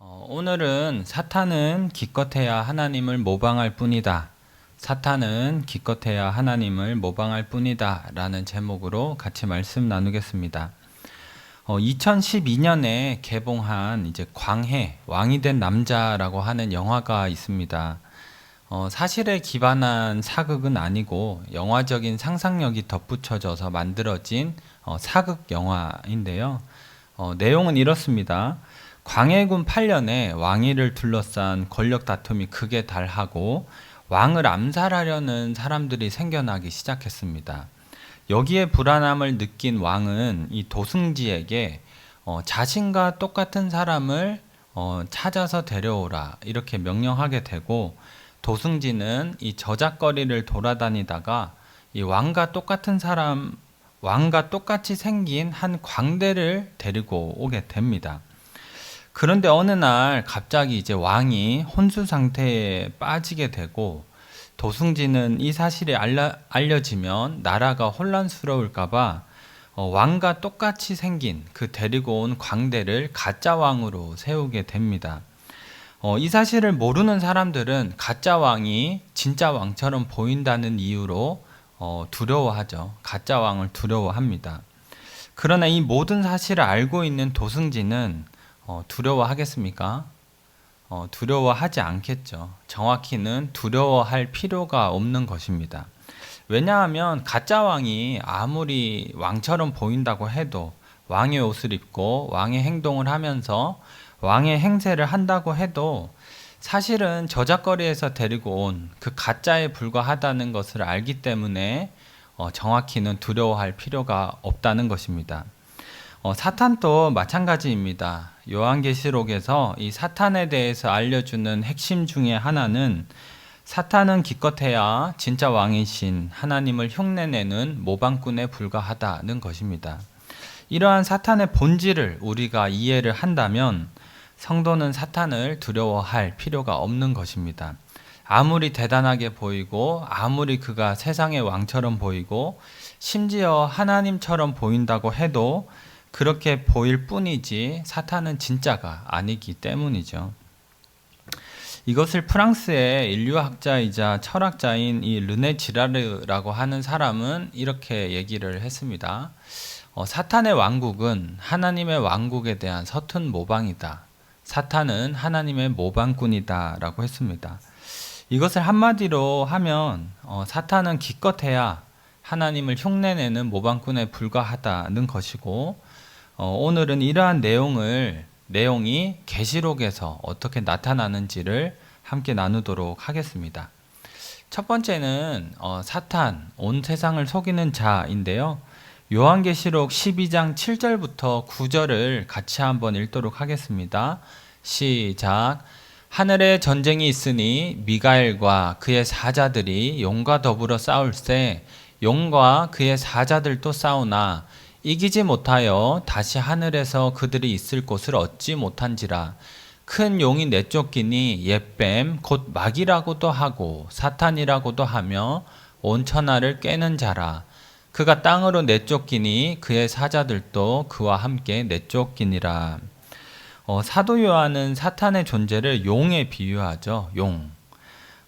오늘은 사탄은 기껏해야 하나님을 모방할 뿐이다. 사탄은 기껏해야 하나님을 모방할 뿐이다. 라는 제목으로 같이 말씀 나누겠습니다. 2012년에 개봉한 이제 광해, 왕이 된 남자라고 하는 영화가 있습니다. 사실에 기반한 사극은 아니고 영화적인 상상력이 덧붙여져서 만들어진 사극 영화인데요. 내용은 이렇습니다. 광해군 8년에 왕위를 둘러싼 권력 다툼이 극에 달하고 왕을 암살하려는 사람들이 생겨나기 시작했습니다. 여기에 불안함을 느낀 왕은 이 도승지에게 자신과 똑같은 사람을 찾아서 데려오라 이렇게 명령하게 되고, 도승지는 이 저작거리를 돌아다니다가 이 왕과 똑같이 생긴 한 광대를 데리고 오게 됩니다. 그런데 어느 날 갑자기 이제 왕이 혼수 상태에 빠지게 되고, 도승지는 이 사실이 알려지면 나라가 혼란스러울까봐 왕과 똑같이 생긴 그 데리고 온 광대를 가짜 왕으로 세우게 됩니다. 이 사실을 모르는 사람들은 가짜 왕이 진짜 왕처럼 보인다는 이유로 두려워하죠. 가짜 왕을 두려워합니다. 그러나 이 모든 사실을 알고 있는 도승지는 두려워하겠습니까? 두려워하지 않겠죠. 정확히는 두려워할 필요가 없는 것입니다. 왜냐하면 가짜 왕이 아무리 왕처럼 보인다고 해도, 왕의 옷을 입고 왕의 행동을 하면서 왕의 행세를 한다고 해도 사실은 저작거리에서 데리고 온 그 가짜에 불과하다는 것을 알기 때문에 정확히는 두려워할 필요가 없다는 것입니다. 사탄도 마찬가지입니다. 요한계시록에서 이 사탄에 대해서 알려주는 핵심 중에 하나는, 사탄은 기껏해야 진짜 왕이신 하나님을 흉내내는 모방꾼에 불과하다는 것입니다. 이러한 사탄의 본질을 우리가 이해를 한다면 성도는 사탄을 두려워할 필요가 없는 것입니다. 아무리 대단하게 보이고 아무리 그가 세상의 왕처럼 보이고 심지어 하나님처럼 보인다고 해도 그렇게 보일 뿐이지 사탄은 진짜가 아니기 때문이죠. 이것을 프랑스의 인류학자이자 철학자인 이 르네 지라르라고 하는 사람은 이렇게 얘기를 했습니다. 사탄의 왕국은 하나님의 왕국에 대한 서툰 모방이다. 사탄은 하나님의 모방꾼이다 라고 했습니다. 이것을 한마디로 하면 사탄은 기껏해야 하나님을 흉내내는 모방꾼에 불과하다는 것이고, 오늘은 이러한 내용이 계시록에서 어떻게 나타나는지를 함께 나누도록 하겠습니다. 첫 번째는 사탄, 온 세상을 속이는 자인데요. 요한계시록 12장 7절부터 9절을 같이 한번 읽도록 하겠습니다. 시작. 하늘에 전쟁이 있으니 미가엘과 그의 사자들이 용과 더불어 싸울세. 용과 그의 사자들도 싸우나 이기지 못하여 다시 하늘에서 그들이 있을 곳을 얻지 못한지라. 큰 용이 내쫓기니 옛뱀 곧 마귀라고도 하고 사탄이라고도 하며 온 천하를 꿰는 자라. 그가 땅으로 내쫓기니 그의 사자들도 그와 함께 내쫓기니라. 사도 요한은 사탄의 존재를 용에 비유하죠. 용.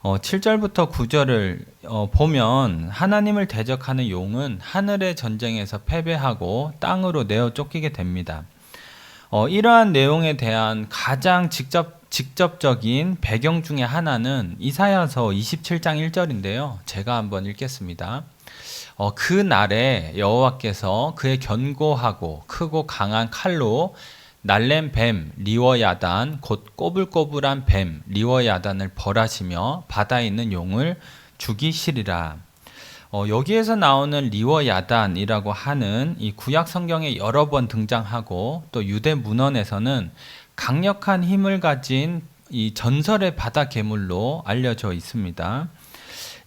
7절부터 9절을 보면 하나님을 대적하는 용은 하늘의 전쟁에서 패배하고 땅으로 내어 쫓기게 됩니다. 이러한 내용에 대한 가장 직접적인 배경 중에 하나는 이사야서 27장 1절인데요. 제가 한번 읽겠습니다. 그 날에 여호와께서 그의 견고하고 크고 강한 칼로 날렘 뱀 리워야단 곧 꼬불꼬불한 뱀 리워야단을 벌하시며 바다에 있는 용을 죽이시리라. 여기에서 나오는 리워야단이라고 하는 이 구약 성경에 여러 번 등장하고 또 유대 문헌에서는 강력한 힘을 가진 이 전설의 바다 괴물로 알려져 있습니다.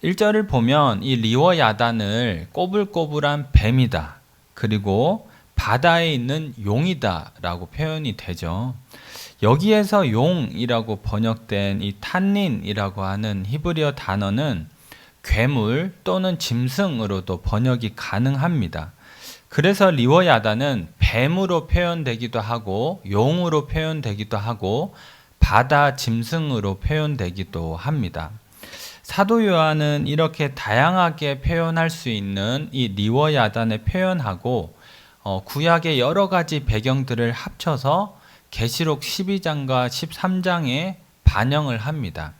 1절을 보면 이 리워야단을 꼬불꼬불한 뱀이다, 그리고 바다에 있는 용이다 라고 표현이 되죠. 여기에서 용이라고 번역된 이 탄닌이라고 하는 히브리어 단어는 괴물 또는 짐승으로도 번역이 가능합니다. 그래서 리워야단은 뱀으로 표현되기도 하고 용으로 표현되기도 하고 바다 짐승으로 표현되기도 합니다. 사도 요한은 이렇게 다양하게 표현할 수 있는 이 리워야단의 표현하고 구약의 여러 가지 배경들을 합쳐서 계시록 12장과 13장에 반영을 합니다.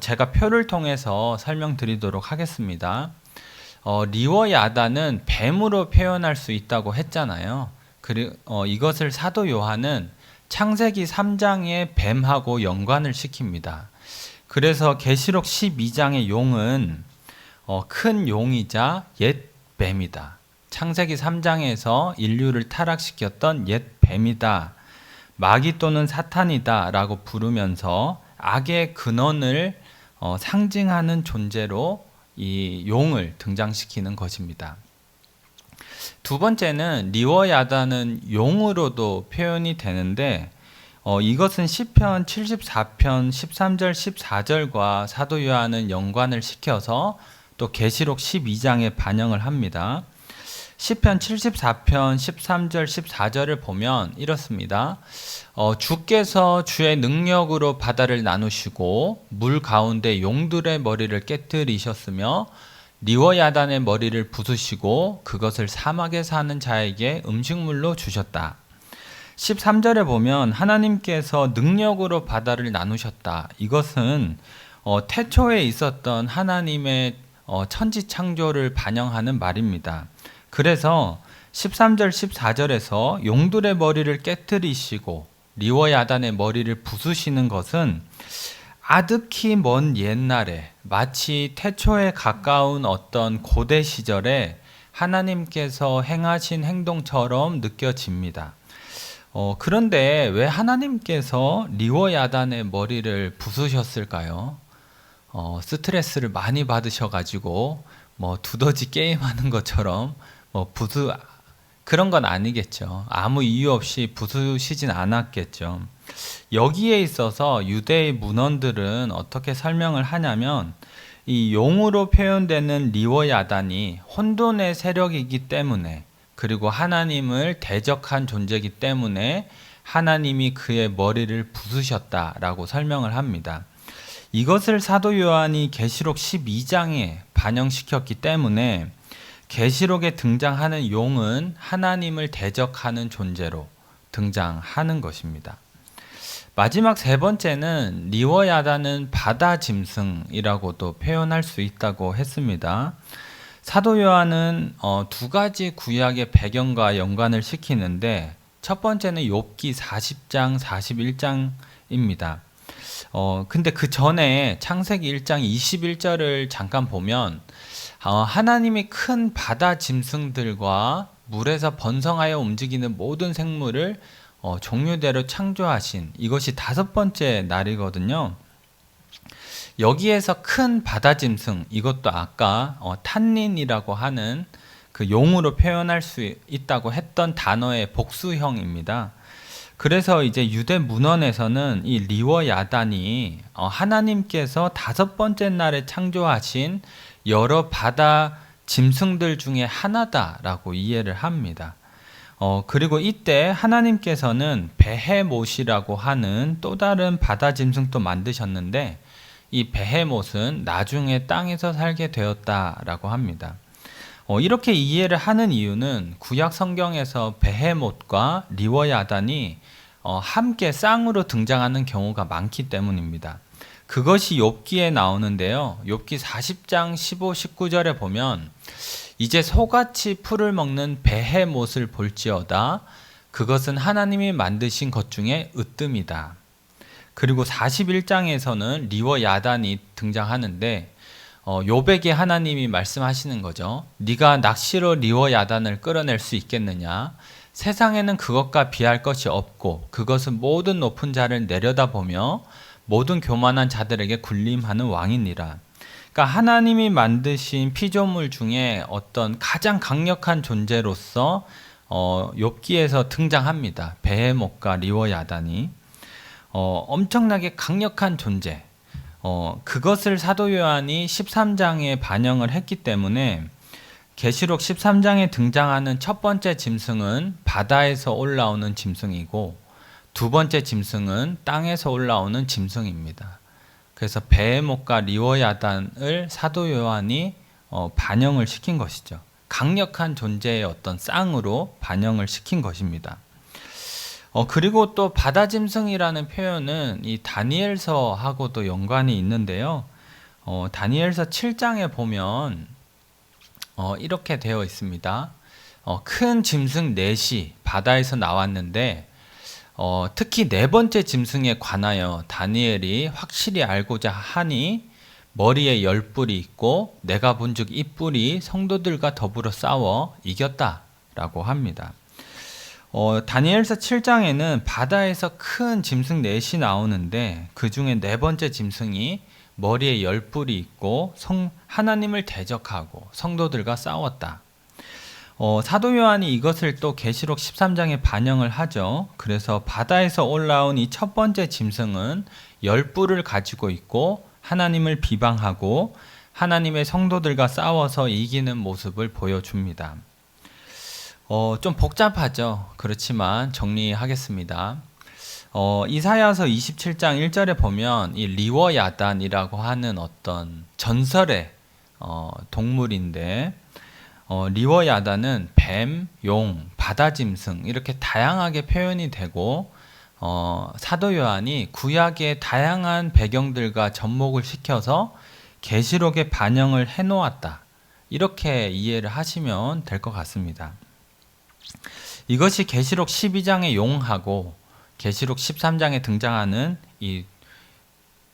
제가 표를 통해서 설명드리도록 하겠습니다. 리워야단은 뱀으로 표현할 수 있다고 했잖아요. 그리고 이것을 사도 요한은 창세기 3장의 뱀하고 연관을 시킵니다. 그래서 계시록 12장의 용은 큰 용이자 옛 뱀이다. 창세기 3장에서 인류를 타락시켰던 옛 뱀이다. 마귀 또는 사탄이다 라고 부르면서 악의 근원을 상징하는 존재로 이 용을 등장시키는 것입니다. 두 번째는 리워야단은 용으로도 표현이 되는데 이것은 시편 74편 13절 14절과 사도 요한은 연관을 시켜서 또 계시록 12장에 반영을 합니다. 시편 74편 13절 14절을 보면 이렇습니다. 주께서 주의 능력으로 바다를 나누시고 물 가운데 용들의 머리를 깨뜨리셨으며 리워야단의 머리를 부수시고 그것을 사막에 사는 자에게 음식물로 주셨다. 13절에 보면 하나님께서 능력으로 바다를 나누셨다. 이것은 태초에 있었던 하나님의 천지 창조를 반영하는 말입니다. 그래서 13절 14절에서 용들의 머리를 깨뜨리시고 리워야단의 머리를 부수시는 것은 아득히 먼 옛날에 마치 태초에 가까운 어떤 고대 시절에 하나님께서 행하신 행동처럼 느껴집니다. 그런데 왜 하나님께서 리워야단의 머리를 부수셨을까요? 스트레스를 많이 받으셔가지고 두더지 게임하는 것처럼 그런 건 아니겠죠. 아무 이유 없이 부수시진 않았겠죠. 여기에 있어서 유대의 문헌들은 어떻게 설명을 하냐면 이 용으로 표현되는 리워야단이 혼돈의 세력이기 때문에 그리고 하나님을 대적한 존재이기 때문에 하나님이 그의 머리를 부수셨다라고 설명을 합니다. 이것을 사도 요한이 계시록 12장에 반영시켰기 때문에 계시록에 등장하는 용은 하나님을 대적하는 존재로 등장하는 것입니다. 마지막 세 번째는 리워야단은 바다 짐승이라고도 표현할 수 있다고 했습니다. 사도 요한은 두 가지 구약의 배경과 연관을 시키는데 첫 번째는 욥기 40장 41장입니다. 근데 그 전에 창세기 1장 21절을 잠깐 보면 하나님이 큰 바다 짐승들과 물에서 번성하여 움직이는 모든 생물을 종류대로 창조하신 이것이 다섯 번째 날이거든요. 여기에서 큰 바다 짐승 이것도 아까 탄닌이라고 하는 그 용으로 표현할 수 있다고 했던 단어의 복수형입니다. 그래서 이제 유대 문헌에서는 이 리워야단이 하나님께서 다섯 번째 날에 창조하신 여러 바다 짐승들 중에 하나다라고 이해를 합니다. 그리고 이때 하나님께서는 베헤못이라고 하는 또 다른 바다 짐승도 만드셨는데 이 베헤못은 나중에 땅에서 살게 되었다라고 합니다. 이렇게 이해를 하는 이유는 구약 성경에서 베헤못과 리워야단이 함께 쌍으로 등장하는 경우가 많기 때문입니다. 그것이 욥기에 나오는데요. 욥기 40장 15, 19절에 보면 이제 소같이 풀을 먹는 베헤못을 볼지어다 그것은 하나님이 만드신 것 중에 으뜸이다. 그리고 41장에서는 리워야단이 등장하는데 욥에게 하나님이 말씀하시는 거죠. 네가 낚시로 리워야단을 끌어낼 수 있겠느냐? 세상에는 그것과 비할 것이 없고 그것은 모든 높은 자를 내려다보며 모든 교만한 자들에게 군림하는 왕이니라. 그러니까 하나님이 만드신 피조물 중에 어떤 가장 강력한 존재로서 욥기에서 등장합니다. 베헤못과 리워야단이 엄청나게 강력한 존재. 그것을 사도 요한이 13장에 반영을 했기 때문에 계시록 13장에 등장하는 첫 번째 짐승은 바다에서 올라오는 짐승이고 두 번째 짐승은 땅에서 올라오는 짐승입니다. 그래서 베헤못과 리워야단을 사도 요한이 반영을 시킨 것이죠. 강력한 존재의 어떤 쌍으로 반영을 시킨 것입니다. 그리고 또 바다 짐승이라는 표현은 이 다니엘서하고도 연관이 있는데요. 다니엘서 7장에 보면 이렇게 되어 있습니다. 큰 짐승 넷이 바다에서 나왔는데 특히 네 번째 짐승에 관하여 다니엘이 확실히 알고자 하니 머리에 10뿔이 있고 내가 본즉 이 뿔이 성도들과 더불어 싸워 이겼다라고 합니다. 다니엘서 7장에는 바다에서 큰 짐승 넷이 나오는데 그 중에 네 번째 짐승이 머리에 10뿔이 있고 하나님을 대적하고 성도들과 싸웠다. 사도 요한이 이것을 또 계시록 13장에 반영을 하죠. 그래서 바다에서 올라온 이 첫 번째 짐승은 10뿔을 가지고 있고 하나님을 비방하고 하나님의 성도들과 싸워서 이기는 모습을 보여줍니다. 좀 복잡하죠. 그렇지만 정리하겠습니다. 이사야서 27장 1절에 보면 이 리워야단이라고 하는 어떤 전설의 동물인데 리워야단은 뱀, 용, 바다짐승 이렇게 다양하게 표현이 되고 사도 요한이 구약의 다양한 배경들과 접목을 시켜서 계시록에 반영을 해놓았다. 이렇게 이해를 하시면 될 것 같습니다. 이것이 계시록 12장의 용하고 계시록 13장에 등장하는 이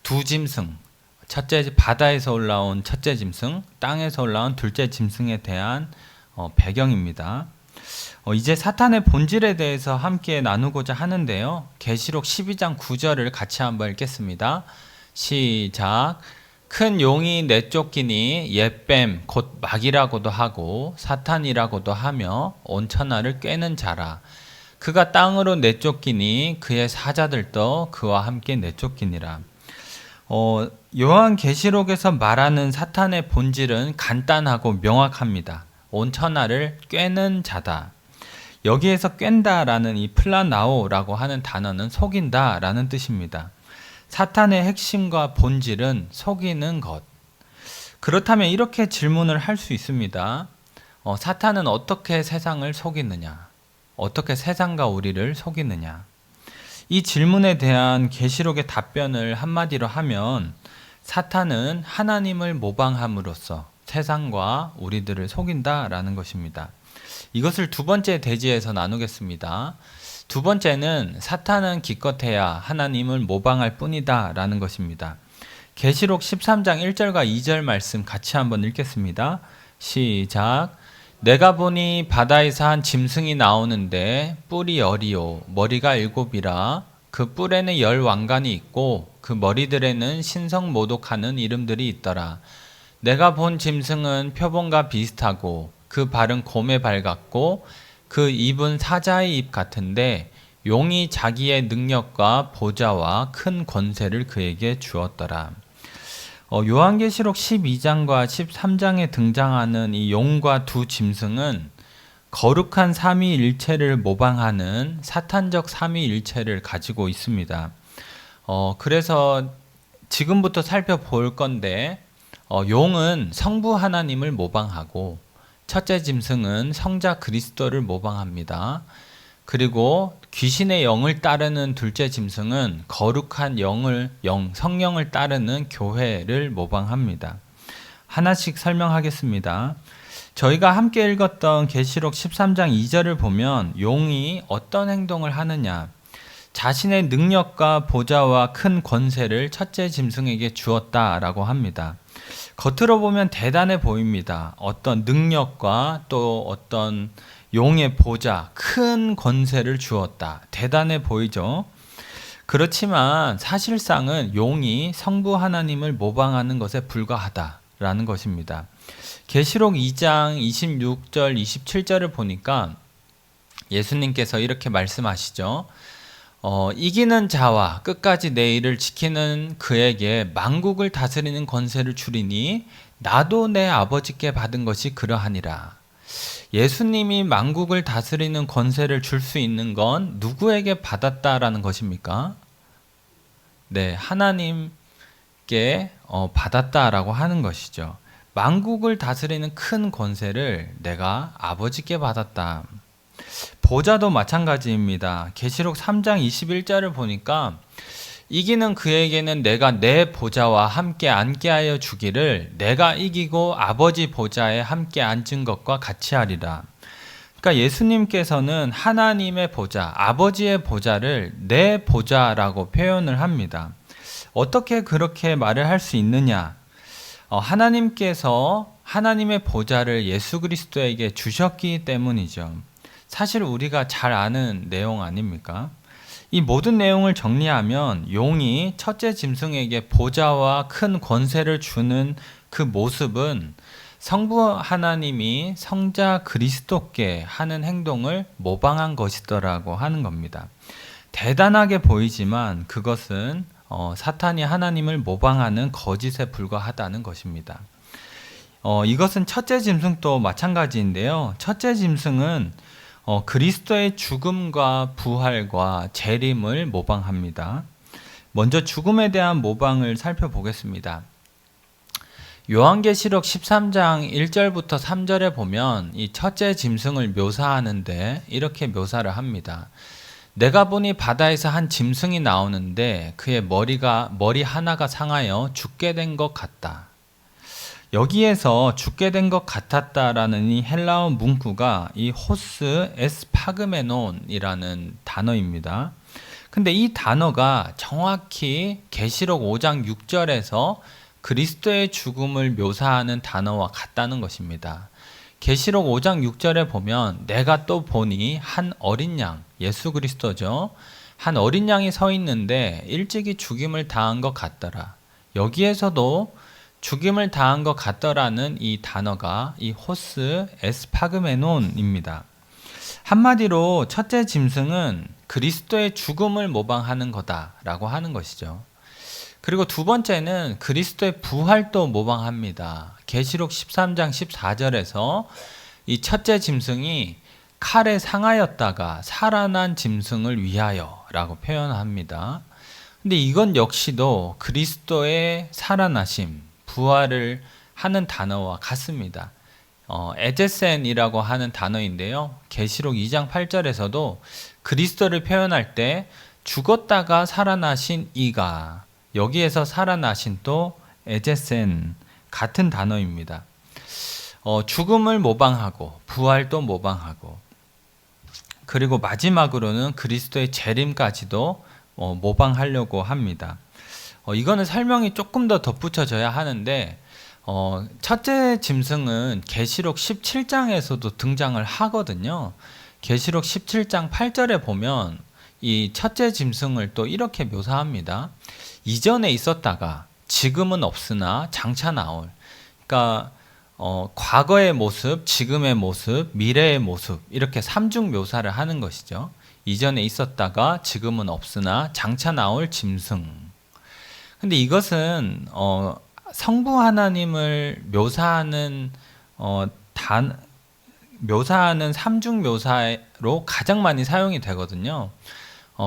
두 짐승, 첫째 바다에서 올라온 첫째 짐승, 땅에서 올라온 둘째 짐승에 대한 배경입니다. 이제 사탄의 본질에 대해서 함께 나누고자 하는데요. 계시록 12장 9절을 같이 한번 읽겠습니다. 시작. 큰 용이 내쫓기니 옛뱀 곧 마귀라고도 하고 사탄이라고도 하며 온 천하를 꿰는 자라. 그가 땅으로 내쫓기니 그의 사자들도 그와 함께 내쫓기니라. 요한계시록에서 말하는 사탄의 본질은 간단하고 명확합니다. 온 천하를 꿰는 자다. 여기에서 꿰다라는 이 플라나오라고 하는 단어는 속인다라는 뜻입니다. 사탄의 핵심과 본질은 속이는 것. 그렇다면 이렇게 질문을 할 수 있습니다. 사탄은 어떻게 세상을 속이느냐? 어떻게 세상과 우리를 속이느냐? 이 질문에 대한 계시록의 답변을 한마디로 하면 사탄은 하나님을 모방함으로써 세상과 우리들을 속인다라는 것입니다. 이것을 두 번째 대지에서 나누겠습니다. 두 번째는 사탄은 기껏해야 하나님을 모방할 뿐이다 라는 것입니다. 계시록 13장 1절과 2절 말씀 같이 한번 읽겠습니다. 시작. 내가 보니 바다에서 한 짐승이 나오는데 뿔이 10이요 머리가 7이라. 그 뿔에는 10왕관이 있고 그 머리들에는 신성모독하는 이름들이 있더라. 내가 본 짐승은 표범과 비슷하고 그 발은 곰의 발 같고 그 입은 사자의 입 같은데 용이 자기의 능력과 보좌와 큰 권세를 그에게 주었더라. 요한계시록 12장과 13장에 등장하는 이 용과 두 짐승은 거룩한 삼위일체를 모방하는 사탄적 삼위일체를 가지고 있습니다. 그래서 지금부터 살펴볼 건데 용은 성부 하나님을 모방하고 첫째 짐승은 성자 그리스도를 모방합니다. 그리고 귀신의 영을 따르는 둘째 짐승은 거룩한 성령을 따르는 교회를 모방합니다. 하나씩 설명하겠습니다. 저희가 함께 읽었던 계시록 13장 2절을 보면 용이 어떤 행동을 하느냐, 자신의 능력과 보좌와 큰 권세를 첫째 짐승에게 주었다라고 합니다. 겉으로 보면 대단해 보입니다. 어떤 능력과 또 어떤 용의 보좌, 큰 권세를 주었다. 대단해 보이죠? 그렇지만 사실상은 용이 성부 하나님을 모방하는 것에 불과하다라는 것입니다. 계시록 2장 26절, 27절을 보니까 예수님께서 이렇게 말씀하시죠. 이기는 자와 끝까지 내 일을 지키는 그에게 만국을 다스리는 권세를 주리니 나도 내 아버지께 받은 것이 그러하니라. 예수님이 만국을 다스리는 권세를 줄 수 있는 건 누구에게 받았다라는 것입니까? 네, 하나님께 받았다라고 하는 것이죠. 만국을 다스리는 큰 권세를 내가 아버지께 받았다. 보좌도 마찬가지입니다. 계시록 3장 21절을 보니까 이기는 그에게는 내가 내 보좌와 함께 앉게 하여 주기를 내가 이기고 아버지 보좌에 함께 앉은 것과 같이 하리라. 그러니까 예수님께서는 하나님의 보좌, 아버지의 보좌를 내 보좌라고 표현을 합니다. 어떻게 그렇게 말을 할 수 있느냐? 하나님께서 하나님의 보좌를 예수 그리스도에게 주셨기 때문이죠. 사실 우리가 잘 아는 내용 아닙니까? 이 모든 내용을 정리하면 용이 첫째 짐승에게 보좌와 큰 권세를 주는 그 모습은 성부 하나님이 성자 그리스도께 하는 행동을 모방한 것이더라고 하는 겁니다. 대단하게 보이지만 그것은 사탄이 하나님을 모방하는 거짓에 불과하다는 것입니다. 이것은 첫째 짐승도 마찬가지인데요. 첫째 짐승은 그리스도의 죽음과 부활과 재림을 모방합니다. 먼저 죽음에 대한 모방을 살펴보겠습니다. 요한계시록 13장 1절부터 3절에 보면 이 첫째 짐승을 묘사하는데 이렇게 묘사를 합니다. 내가 보니 바다에서 한 짐승이 나오는데 그의 머리 하나가 상하여 죽게 된 것 같다. 여기에서 죽게 된 것 같았다라는 이 헬라어 문구가 이 호스 에스파그메논이라는 단어입니다. 근데 이 단어가 정확히 계시록 5장 6절에서 그리스도의 죽음을 묘사하는 단어와 같다는 것입니다. 계시록 5장 6절에 보면 내가 또 보니 한 어린 양, 예수 그리스도죠. 한 어린 양이 서 있는데 일찍이 죽임을 당한 것 같더라. 여기에서도 죽임을 당한 것 같더라는 이 단어가 이 호스 에스파그메논입니다. 한마디로 첫째 짐승은 그리스도의 죽음을 모방하는 거다라고 하는 것이죠. 그리고 두 번째는 그리스도의 부활도 모방합니다. 계시록 13장 14절에서 이 첫째 짐승이 칼에 상하였다가 살아난 짐승을 위하여라고 표현합니다. 근데 이건 역시도 그리스도의 살아나심, 부활을 하는 단어와 같습니다. 에제센이라고 하는 단어인데요. 계시록 2장 8절에서도 그리스도를 표현할 때 죽었다가 살아나신 이가, 여기에서 살아나신 또 에제센, 같은 단어입니다. 죽음을 모방하고 부활도 모방하고, 그리고 마지막으로는 그리스도의 재림까지도 모방하려고 합니다. 이거는 설명이 조금 더 덧붙여져야 하는데 첫째 짐승은 계시록 17장에서도 등장을 하거든요. 계시록 17장 8절에 보면 이 첫째 짐승을 또 이렇게 묘사합니다. 이전에 있었다가 지금은 없으나 장차 나올. 그러니까 과거의 모습, 지금의 모습, 미래의 모습, 이렇게 삼중 묘사를 하는 것이죠. 이전에 있었다가 지금은 없으나 장차 나올 짐승. 근데 이것은 성부 하나님을 묘사하는 삼중 묘사로 가장 많이 사용이 되거든요.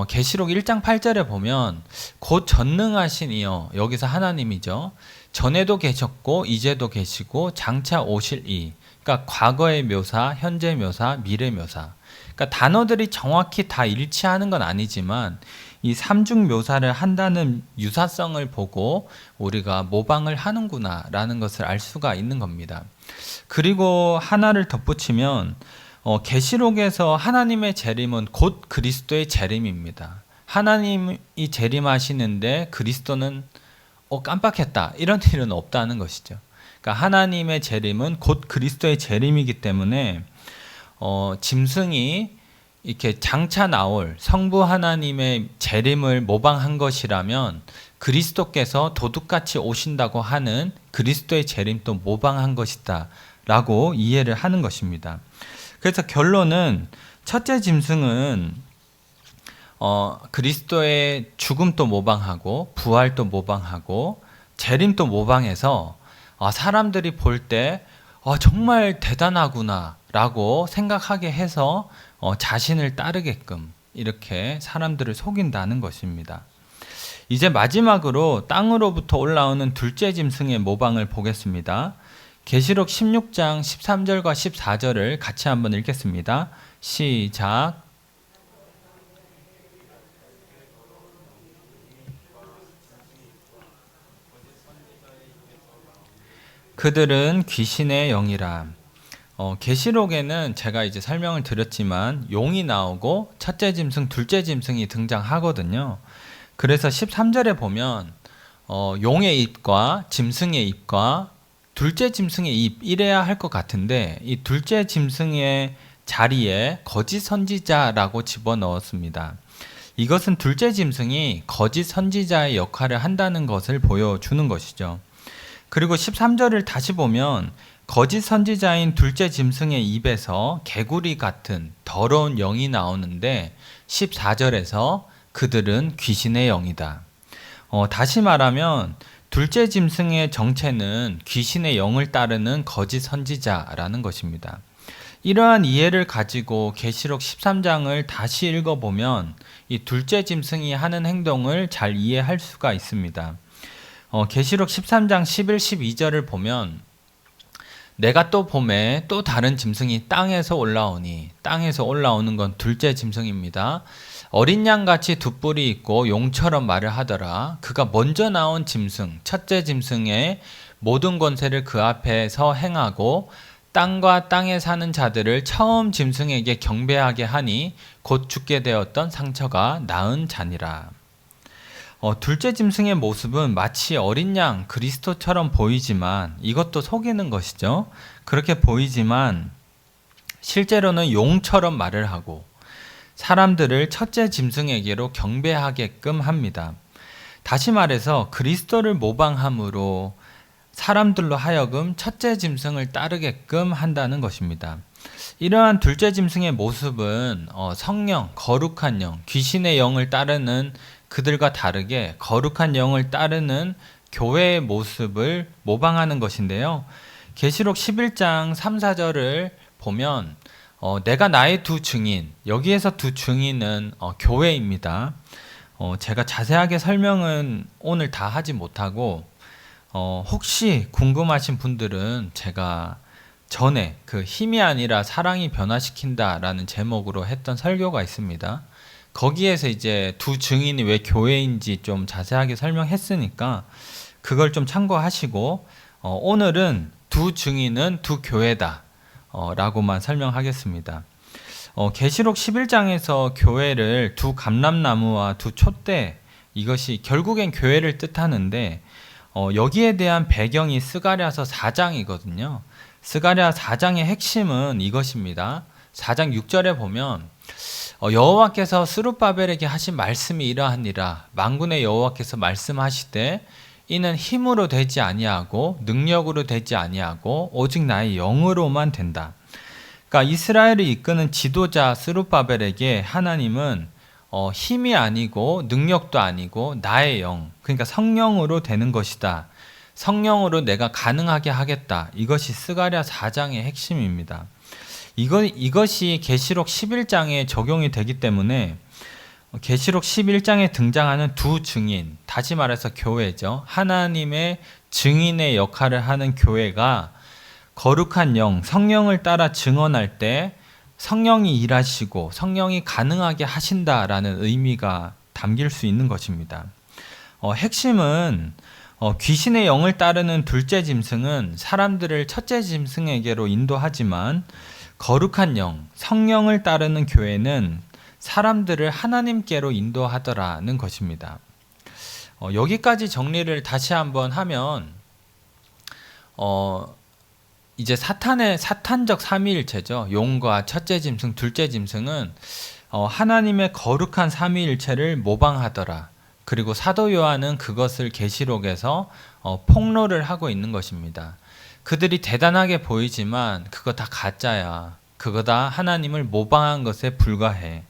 계시록 1장 8절에 보면 곧 전능하신 이여, 여기서 하나님이죠. 전에도 계셨고 이제도 계시고 장차 오실 이. 그러니까 과거의 묘사, 현재 묘사, 미래 묘사. 그러니까 단어들이 정확히 다 일치하는 건 아니지만 이 삼중 묘사를 한다는 유사성을 보고 우리가 모방을 하는구나라는 것을 알 수가 있는 겁니다. 그리고 하나를 덧붙이면 계시록에서 하나님의 재림은 곧 그리스도의 재림입니다. 하나님이 재림하시는데 그리스도는 깜빡했다, 이런 일은 없다는 것이죠. 그러니까 하나님의 재림은 곧 그리스도의 재림이기 때문에 짐승이 이렇게 장차 나올 성부 하나님의 재림을 모방한 것이라면 그리스도께서 도둑같이 오신다고 하는 그리스도의 재림도 모방한 것이다 라고 이해를 하는 것입니다. 그래서 결론은 첫째 짐승은 그리스도의 죽음도 모방하고 부활도 모방하고 재림도 모방해서 사람들이 볼 때 정말 대단하구나라고 생각하게 해서 자신을 따르게끔 이렇게 사람들을 속인다는 것입니다. 이제 마지막으로 땅으로부터 올라오는 둘째 짐승의 모방을 보겠습니다. 계시록 16장 13절과 14절을 같이 한번 읽겠습니다. 시작. 그들은 귀신의 영이라. 계시록에는 제가 이제 설명을 드렸지만 용이 나오고 첫째 짐승, 둘째 짐승이 등장하거든요. 그래서 13절에 보면 용의 입과 짐승의 입과 둘째 짐승의 입 이래야 할 것 같은데 이 둘째 짐승의 자리에 거짓 선지자라고 집어넣었습니다. 이것은 둘째 짐승이 거짓 선지자의 역할을 한다는 것을 보여주는 것이죠. 그리고 13절을 다시 보면 거짓 선지자인 둘째 짐승의 입에서 개구리 같은 더러운 영이 나오는데 14절에서 그들은 귀신의 영이다. 다시 말하면 둘째 짐승의 정체는 귀신의 영을 따르는 거짓 선지자라는 것입니다. 이러한 이해를 가지고 계시록 13장을 다시 읽어보면 이 둘째 짐승이 하는 행동을 잘 이해할 수가 있습니다. 계시록 13장 11, 12절을 보면 내가 또 봄에 또 다른 짐승이 땅에서 올라오니, 땅에서 올라오는 건 둘째 짐승입니다. 어린 양같이 두 뿔이 있고 용처럼 말을 하더라. 그가 먼저 나온 짐승, 첫째 짐승의 모든 권세를 그 앞에서 행하고 땅과 땅에 사는 자들을 처음 짐승에게 경배하게 하니 곧 죽게 되었던 상처가 나은 자니라. 둘째 짐승의 모습은 마치 어린 양 그리스도처럼 보이지만 이것도 속이는 것이죠. 그렇게 보이지만 실제로는 용처럼 말을 하고 사람들을 첫째 짐승에게로 경배하게끔 합니다. 다시 말해서 그리스도를 모방함으로 사람들로 하여금 첫째 짐승을 따르게끔 한다는 것입니다. 이러한 둘째 짐승의 모습은 성령, 거룩한 영, 귀신의 영을 따르는 그들과 다르게 거룩한 영을 따르는 교회의 모습을 모방하는 것인데요. 계시록 11장 3, 4절을 보면 내가 나의 두 증인, 여기에서 두 증인은 교회입니다. 제가 자세하게 설명은 오늘 다 하지 못하고 혹시 궁금하신 분들은 제가 전에 그 힘이 아니라 사랑이 변화시킨다라는 제목으로 했던 설교가 있습니다. 거기에서 이제 두 증인이 왜 교회인지 좀 자세하게 설명했으니까 그걸 좀 참고하시고 오늘은 두 증인은 두 교회다 라고만 설명하겠습니다. 계시록 11장에서 교회를 두 감람나무와 두 촛대, 이것이 결국엔 교회를 뜻하는데 여기에 대한 배경이 스가랴서 4장이거든요. 스가랴 4장의 핵심은 이것입니다. 4장 6절에 보면 여호와께서 스룹바벨에게 하신 말씀이 이러하니라. 만군의 여호와께서 말씀하시되 이는 힘으로 되지 아니하고 능력으로 되지 아니하고 오직 나의 영으로만 된다. 그러니까 이스라엘을 이끄는 지도자 스룹바벨에게 하나님은 힘이 아니고 능력도 아니고 나의 영, 그러니까 성령으로 되는 것이다. 성령으로 내가 가능하게 하겠다. 이것이 스가랴 4장의 핵심입니다. 이것이 계시록 11장에 적용이 되기 때문에 계시록 11장에 등장하는 두 증인, 다시 말해서 교회죠. 하나님의 증인의 역할을 하는 교회가 거룩한 영, 성령을 따라 증언할 때 성령이 일하시고 성령이 가능하게 하신다라는 의미가 담길 수 있는 것입니다. 핵심은 귀신의 영을 따르는 둘째 짐승은 사람들을 첫째 짐승에게로 인도하지만 거룩한 영, 성령을 따르는 교회는 사람들을 하나님께로 인도하더라는 것입니다. 여기까지 정리를 다시 한번 하면 이제 사탄적 삼위일체죠. 용과 첫째 짐승, 둘째 짐승은 하나님의 거룩한 삼위일체를 모방하더라. 그리고 사도 요한은 그것을 계시록에서 폭로를 하고 있는 것입니다. 그들이 대단하게 보이지만 그거 다 가짜야. 그거 다 하나님을 모방한 것에 불과해.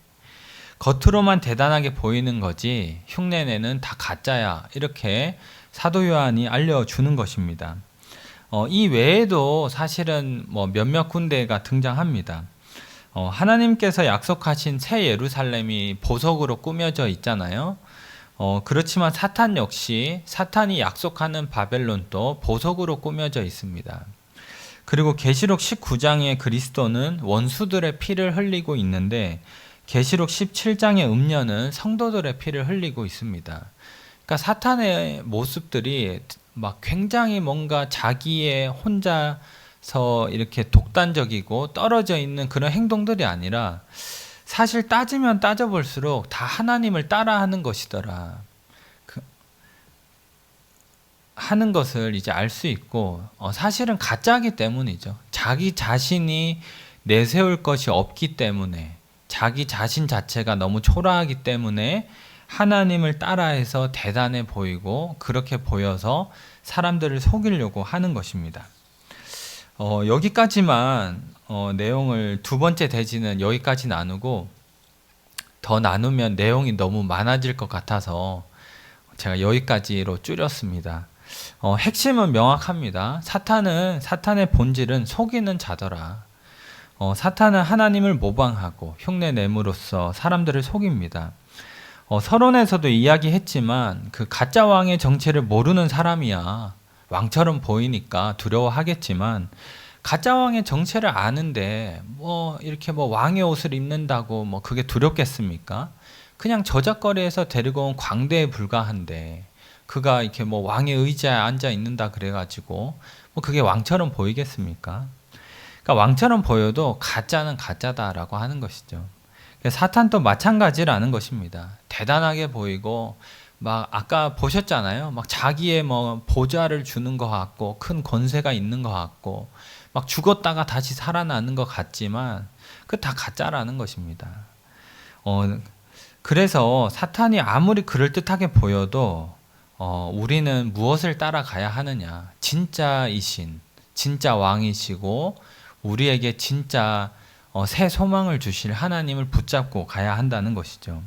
겉으로만 대단하게 보이는 거지 흉내내는 다 가짜야. 이렇게 사도 요한이 알려주는 것입니다. 이 외에도 사실은 뭐 몇몇 군데가 등장합니다. 하나님께서 약속하신 새 예루살렘이 보석으로 꾸며져 있잖아요. 그렇지만 사탄 역시 사탄이 약속하는 바벨론도 보석으로 꾸며져 있습니다. 그리고 계시록 19장의 그리스도는 원수들의 피를 흘리고 있는데 계시록 17장의 음녀는 성도들의 피를 흘리고 있습니다. 그러니까 사탄의 모습들이 막 굉장히 뭔가 자기의 혼자서 이렇게 독단적이고 떨어져 있는 그런 행동들이 아니라 사실 따지면 따져볼수록 다 하나님을 따라하는 것이더라 하는 것을 이제 알 수 있고, 사실은 가짜기 때문이죠. 자기 자신이 내세울 것이 없기 때문에, 자기 자신 자체가 너무 초라하기 때문에 하나님을 따라해서 대단해 보이고 그렇게 보여서 사람들을 속이려고 하는 것입니다. 여기까지만 내용을 두 번째 대지는 여기까지 나누고, 더 나누면 내용이 너무 많아질 것 같아서 제가 여기까지로 줄였습니다. 핵심은 명확합니다. 사탄의 본질은 속이는 자더라. 사탄은 하나님을 모방하고 흉내 내므로써 사람들을 속입니다. 서론에서도 이야기했지만 그 가짜 왕의 정체를 모르는 사람이야 왕처럼 보이니까 두려워하겠지만, 가짜 왕의 정체를 아는데 뭐 이렇게 뭐 왕의 옷을 입는다고 뭐 그게 두렵겠습니까? 그냥 저작거리에서 데리고 온 광대에 불과한데 그가 이렇게 뭐 왕의 의자에 앉아 있는다 그래가지고 뭐 그게 왕처럼 보이겠습니까? 그러니까 왕처럼 보여도 가짜는 가짜다라고 하는 것이죠. 사탄도 마찬가지라는 것입니다. 대단하게 보이고 막 아까 보셨잖아요. 막 자기의 뭐 보좌를 주는 것 같고 큰 권세가 있는 것 같고 막 죽었다가 다시 살아나는 것 같지만 그 다 가짜라는 것입니다. 그래서 사탄이 아무리 그럴듯하게 보여도 우리는 무엇을 따라가야 하느냐? 진짜이신, 진짜 왕이시고 우리에게 진짜 새 소망을 주실 하나님을 붙잡고 가야 한다는 것이죠.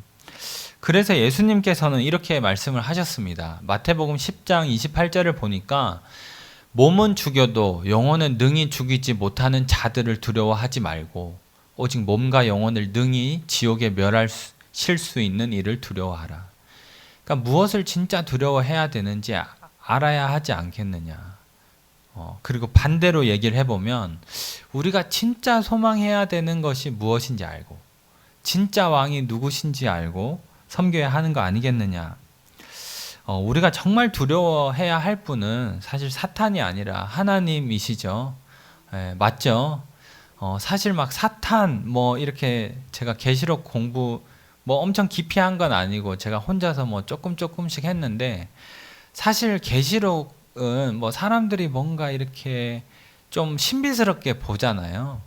그래서 예수님께서는 이렇게 말씀을 하셨습니다. 마태복음 10장 28절을 보니까 몸은 죽여도 영혼은 능히 죽이지 못하는 자들을 두려워하지 말고 오직 몸과 영혼을 능히 지옥에 멸하실 수 있는 이를 두려워하라. 그러니까 무엇을 진짜 두려워해야 되는지 알아야 하지 않겠느냐. 그리고 반대로 얘기를 해보면 우리가 진짜 소망해야 되는 것이 무엇인지 알고 진짜 왕이 누구신지 알고 섬겨야 하는 거 아니겠느냐. 우리가 정말 두려워해야 할 분은 사실 사탄이 아니라 하나님이시죠. 맞죠? 사실 막 사탄 뭐 이렇게 제가 계시록 공부 뭐 엄청 깊이 한 건 아니고 제가 혼자서 뭐 조금씩 했는데, 사실 계시록은 뭐 사람들이 뭔가 이렇게 좀 신비스럽게 보잖아요.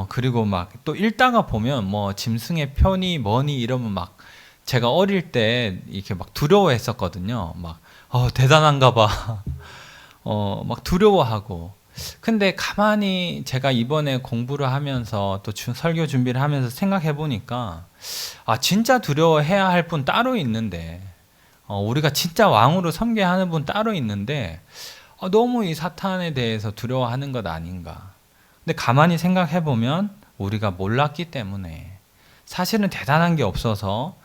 그리고 막 또 읽다가 보면 뭐 짐승의 표니 뭐니 이러면 막 제가 어릴 때 이렇게 막 두려워했었거든요. 막 대단한가 봐. 막 두려워하고. 근데 가만히 제가 이번에 공부를 하면서 또 설교 준비를 하면서 생각해 보니까 진짜 두려워해야 할 분 따로 있는데, 우리가 진짜 왕으로 섬겨야 하는 분 따로 있는데 너무 이 사탄에 대해서 두려워하는 것 아닌가. 근데 가만히 생각해 보면 우리가 몰랐기 때문에, 사실은 대단한 게 없어서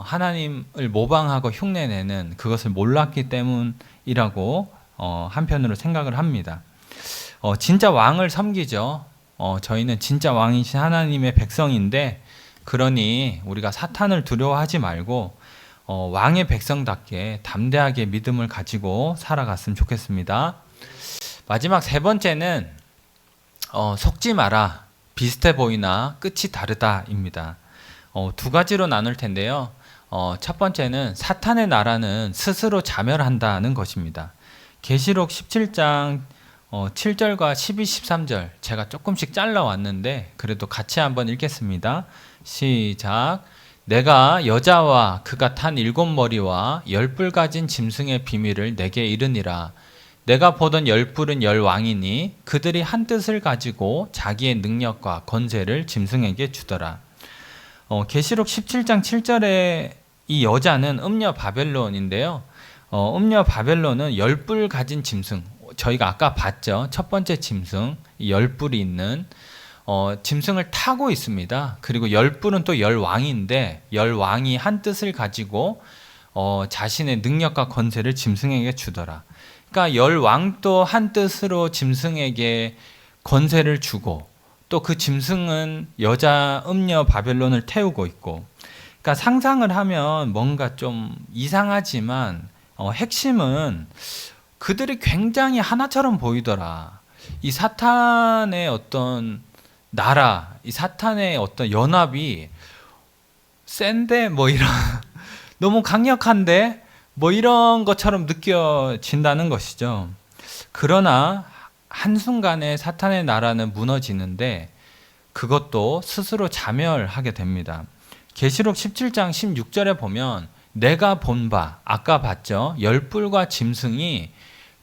하나님을 모방하고 흉내내는 그것을 몰랐기 때문이라고 한편으로 생각을 합니다. 진짜 왕을 섬기죠. 저희는 진짜 왕이신 하나님의 백성인데, 그러니 우리가 사탄을 두려워하지 말고 왕의 백성답게 담대하게 믿음을 가지고 살아갔으면 좋겠습니다. 마지막 세 번째는 속지 마라. 비슷해 보이나 끝이 다르다입니다. 두 가지로 나눌 텐데요. 첫 번째는 사탄의 나라는 스스로 자멸한다는 것입니다. 계시록 17장 7절과 12, 13절 제가 조금씩 잘라왔는데 그래도 같이 한번 읽겠습니다. 시작. 내가 여자와 그가 탄 7머리와 10뿔 가진 짐승의 비밀을 내게 이르니라. 내가 보던 10뿔은 10왕이니 그들이 한 뜻을 가지고 자기의 능력과 권세를 짐승에게 주더라. 계시록 17장 7절에 이 여자는 음녀 바벨론인데요. 음녀 바벨론은 10뿔 가진 짐승, 저희가 아까 봤죠. 첫 번째 짐승, 이 열뿔이 있는 짐승을 타고 있습니다. 그리고 열뿔은 또 열왕인데 열왕이 한 뜻을 가지고 자신의 능력과 권세를 짐승에게 주더라. 그러니까 열왕도 한 뜻으로 짐승에게 권세를 주고 또 그 짐승은 여자 음녀 바벨론을 태우고 있고, 그러니까 상상을 하면 뭔가 좀 이상하지만 핵심은 그들이 굉장히 하나처럼 보이더라. 이 사탄의 어떤 나라, 이 사탄의 어떤 연합이 센데 뭐 이런 너무 강력한데 뭐 이런 것처럼 느껴진다는 것이죠. 그러나 한순간에 사탄의 나라는 무너지는데 그것도 스스로 자멸하게 됩니다. 계시록 17장 16절에 보면 내가 본 바, 아까 봤죠. 열뿔과 짐승이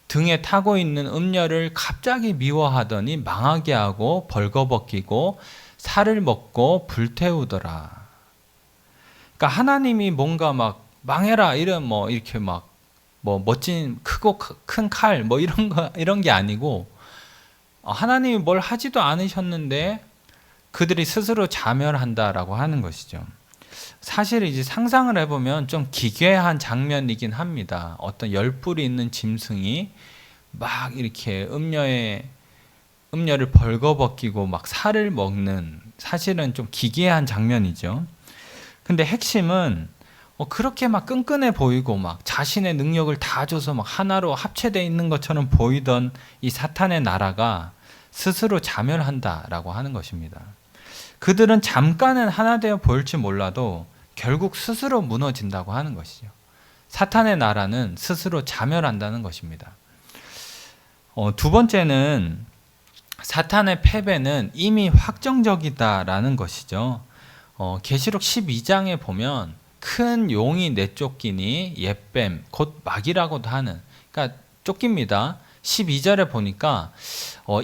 등에 타고 있는 음녀를 갑자기 미워하더니 망하게 하고 벌거벗기고 살을 먹고 불태우더라. 그러니까 하나님이 뭔가 막 망해라 이런 뭐 이렇게 막 뭐 멋진 크고 큰 칼 뭐 이런 게 아니고 하나님이 뭘 하지도 않으셨는데 그들이 스스로 자멸한다라고 하는 것이죠. 사실 이제 상상을 해보면 좀 기괴한 장면이긴 합니다. 어떤 열뿔이 있는 짐승이 막 이렇게 음녀를 벌거벗기고 막 살을 먹는, 사실은 좀 기괴한 장면이죠. 근데 핵심은 그렇게 막 끈끈해 보이고 막 자신의 능력을 다 줘서 막 하나로 합체되어 있는 것처럼 보이던 이 사탄의 나라가 스스로 자멸한다라고 하는 것입니다. 그들은 잠깐은 하나 되어 보일지 몰라도 결국 스스로 무너진다고 하는 것이죠. 사탄의 나라는 스스로 자멸한다는 것입니다. 두 번째는 사탄의 패배는 이미 확정적이다라는 것이죠. 계시록 12장에 보면 큰 용이 내쫓기니 옛뱀 곧 마귀라고도 하는, 그러니까 쫓깁니다. 12절에 보니까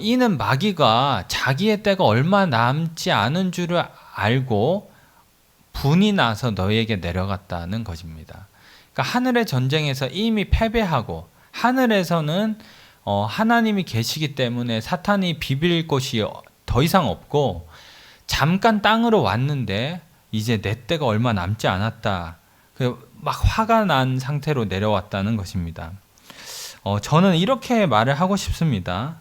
이는 마귀가 자기의 때가 얼마 남지 않은 줄을 알고 분이 나서 너희에게 내려갔다는 것입니다. 그러니까 하늘의 전쟁에서 이미 패배하고 하늘에서는 하나님이 계시기 때문에 사탄이 비빌 곳이 더 이상 없고 잠깐 땅으로 왔는데 이제 내 때가 얼마 남지 않았다. 막 화가 난 상태로 내려왔다는 것입니다. 저는 이렇게 말을 하고 싶습니다.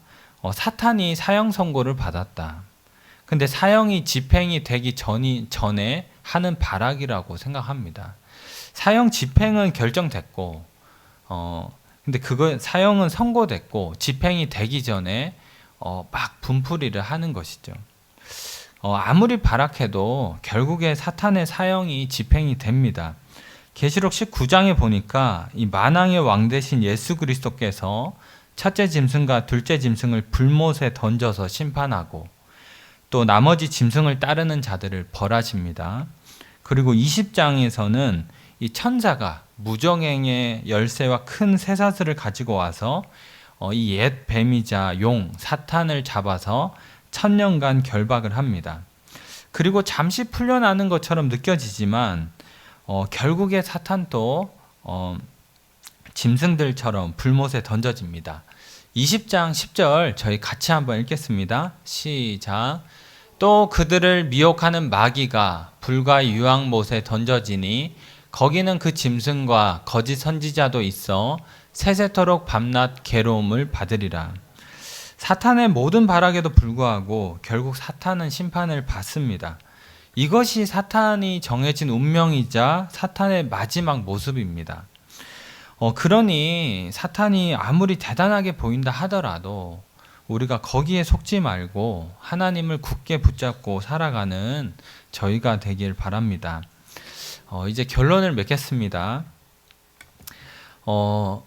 사탄이 사형 선고를 받았다. 근데 사형이 집행이 되기 전에 하는 발악이라고 생각합니다. 사형 집행은 결정됐고, 근데 사형은 선고됐고 집행이 되기 전에 막 분풀이를 하는 것이죠. 아무리 발악해도 결국에 사탄의 사형이 집행이 됩니다. 계시록 19장에 보니까 이 만왕의 왕 대신 예수 그리스도께서 첫째 짐승과 둘째 짐승을 불못에 던져서 심판하고 또 나머지 짐승을 따르는 자들을 벌하십니다. 그리고 20장에서는 이 천사가 무정행의 열쇠와 큰 쇠사슬을 가지고 와서 이 옛 뱀이자 용 사탄을 잡아서 1000년간 결박을 합니다. 그리고 잠시 풀려나는 것처럼 느껴지지만 결국에 사탄도 짐승들처럼 불못에 던져집니다. 20장 10절 저희 같이 한번 읽겠습니다. 시작. 또 그들을 미혹하는 마귀가 불과 유황못에 던져지니 거기는 그 짐승과 거짓 선지자도 있어 세세토록 밤낮 괴로움을 받으리라. 사탄의 모든 발악에도 불구하고 결국 사탄은 심판을 받습니다. 이것이 사탄이 정해진 운명이자 사탄의 마지막 모습입니다. 그러니 사탄이 아무리 대단하게 보인다 하더라도 우리가 거기에 속지 말고 하나님을 굳게 붙잡고 살아가는 저희가 되길 바랍니다. 이제 결론을 맺겠습니다. 뭐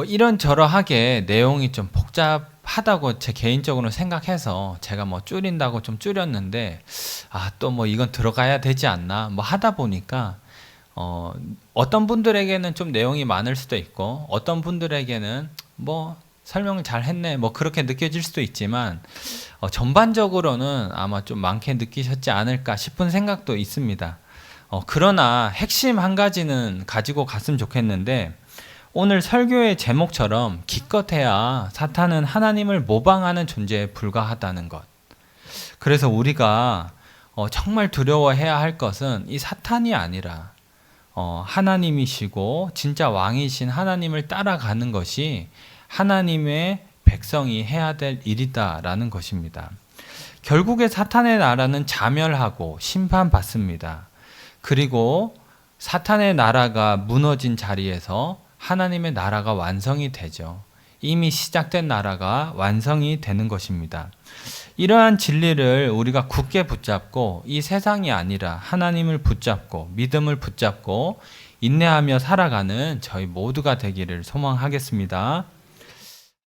이런저러하게 내용이 좀 복잡하다고 제 개인적으로 생각해서 제가 뭐 줄인다고 좀 줄였는데 또 뭐 이건 들어가야 되지 않나 뭐 하다 보니까 어떤 분들에게는 좀 내용이 많을 수도 있고 어떤 분들에게는 뭐 설명을 잘 했네 뭐 그렇게 느껴질 수도 있지만 전반적으로는 아마 좀 많게 느끼셨지 않을까 싶은 생각도 있습니다. 그러나 핵심 한 가지는 가지고 갔으면 좋겠는데 오늘 설교의 제목처럼 기껏해야 사탄은 하나님을 모방하는 존재에 불과하다는 것. 그래서 우리가 정말 두려워해야 할 것은 이 사탄이 아니라 하나님이시고 진짜 왕이신 하나님을 따라가는 것이 하나님의 백성이 해야 될 일이다라는 것입니다. 결국에 사탄의 나라는 자멸하고 심판받습니다. 그리고 사탄의 나라가 무너진 자리에서 하나님의 나라가 완성이 되죠. 이미 시작된 나라가 완성이 되는 것입니다. 이러한 진리를 우리가 굳게 붙잡고 이 세상이 아니라 하나님을 붙잡고 믿음을 붙잡고 인내하며 살아가는 저희 모두가 되기를 소망하겠습니다.